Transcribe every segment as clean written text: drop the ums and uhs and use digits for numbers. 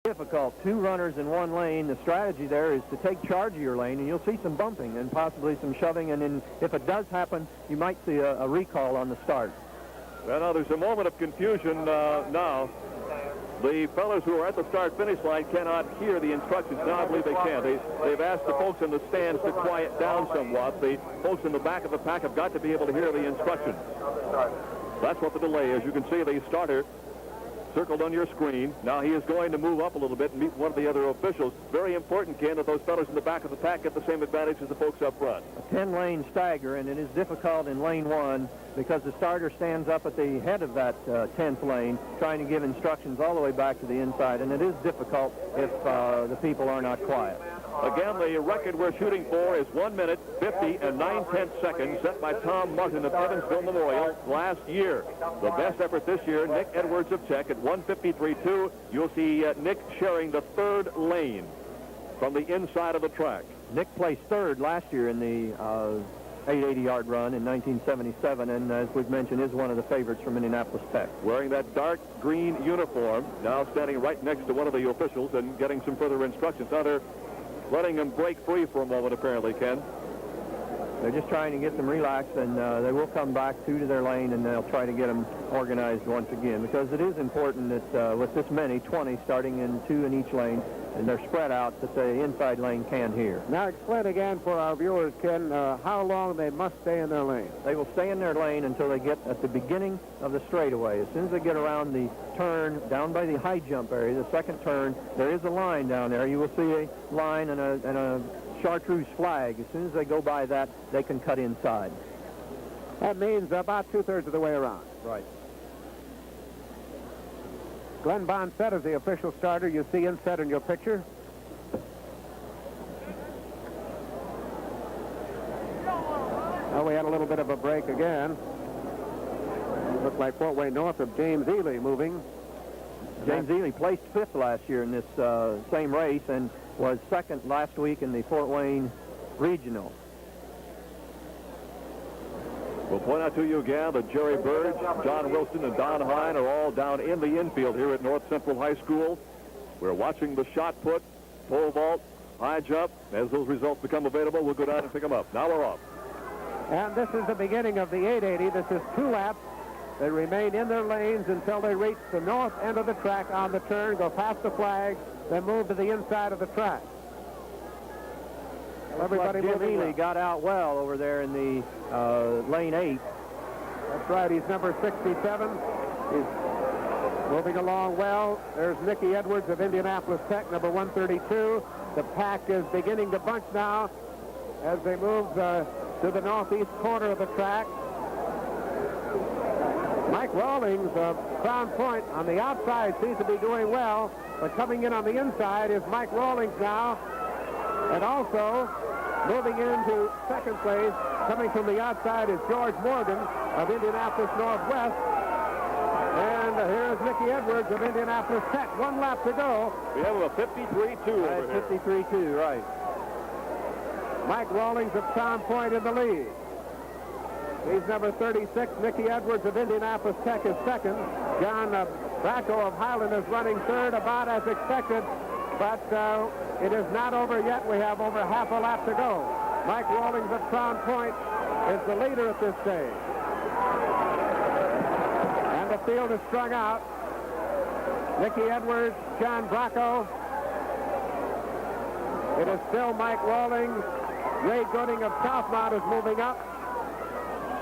difficult. 2 runners in 1 lane. The strategy there is to take charge of your lane, and you'll see some bumping and possibly some shoving, and then if it does happen, you might see a recall on the start. Well, now there's a moment of confusion now. The fellows who are at the start-finish line cannot hear the instructions. Now I believe they can. They've asked the folks in the stands to quiet down somewhat. The folks in the back of the pack have got to be able to hear the instructions. That's what the delay is. You can see the starter circled on your screen. Now he is going to move up a little bit and meet one of the other officials. Very important, Ken, that those fellows in the back of the pack get the same advantage as the folks up front. A 10-lane stagger, and it is difficult in lane 1 because the starter stands up at the head of that 10th lane trying to give instructions all the way back to the inside, and it is difficult if the people are not quiet. Again, the record we're shooting for is 1 minute, 50 and 9/10 seconds, set by Tom Martin of Evansville Memorial last year. The best effort this year, Nick Edwards of Czech at 1:53.2. You'll see Nick sharing the 3rd lane from the inside of the track. Nick placed 3rd last year in the 880-yard run in 1977, and as we've mentioned, is one of the favorites from Indianapolis Tech. Wearing that dark green uniform, now standing right next to one of the officials and getting some further instructions. Now they're letting him break free for a moment, apparently, Ken. They're just trying to get them relaxed, and they will come back to their lane, and they'll try to get them organized once again, because it is important that with this many, 20 starting in 2 in each lane, and they're spread out, that the inside lane can hear. Now explain again for our viewers, Ken, how long they must stay in their lane. They will stay in their lane until they get at the beginning of the straightaway. As soon as they get around the turn down by the high jump area, the 2nd turn, there is a line down there. You will see a line and a chartreuse flag. As soon as they go by that, they can cut inside. That means about 2/3 of the way around. Right. Glenn Bonset is the official starter. You see inset in your picture. Well, we had a little bit of a break again. Looked like Fort Wayne North of James Ely moving. James Ely placed 5th last year in this same race and was 2nd last week in the Fort Wayne Regional. We'll point out to you again that Jerry Burge, John Wilson, and Don Hine are all down in the infield here at North Central High School. We're watching the shot put, pole vault, high jump. As those results become available, we'll go down and pick them up. Now we're off. And this is the beginning of the 880. This is 2 laps. They remain in their lanes until they reach the north end of the track on the turn, go past the flag, then move to the inside of the track. Everybody moving Ely got out well over there in the lane 8. That's right. He's number 67. He's moving along well. There's Nicky Edwards of Indianapolis Tech, number 132. The pack is beginning to bunch now as they move to the northeast corner of the track. Mike Rawlings of Crown Point on the outside seems to be doing well, but coming in on the inside is Mike Rawlings now, and also moving into 2nd place, coming from the outside, is George Morgan of Indianapolis Northwest. And here's Nicky Edwards of Indianapolis Tech. 1 lap to go. We have a 53.2 over here. 53.2, right. Mike Rawlings of Crown Point in the lead. He's number 36. Nicky Edwards of Indianapolis Tech is 2nd. John Bracco of Highland is running 3rd, about as expected. But it is not over yet. We have over half a lap to go. Mike Rawlings of Crown Point is the leader at this stage. And the field is strung out. Nicky Edwards, John Bracco. It is still Mike Rawlings. Ray Gooding of Southmont is moving up.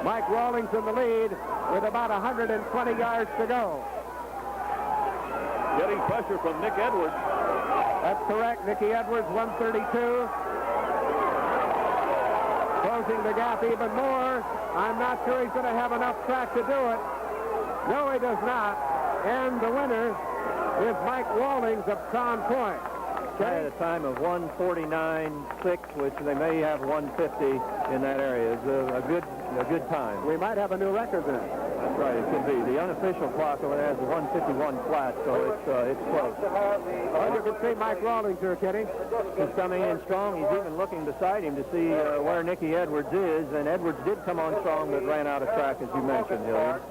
Mike Rawlings in the lead with about 120 yards to go. Getting pressure from Nick Edwards. That's correct. Nicky Edwards, 132. Closing the gap even more. I'm not sure he's going to have enough track to do it. No, he does not. And the winner is Mike Rawlings of Crown Point. At a time of 1:49.6, which they may have 1:50 in that area. It's a good time. We might have a new record then. That's right, it could be. The unofficial clock over there has a 1:51 flat, so it's close. Well, you can see Mike Rawlings here, Kenny. He's coming in strong. He's even looking beside him to see where Nicky Edwards is, and Edwards did come on strong but ran out of track, as you mentioned, Hilliard.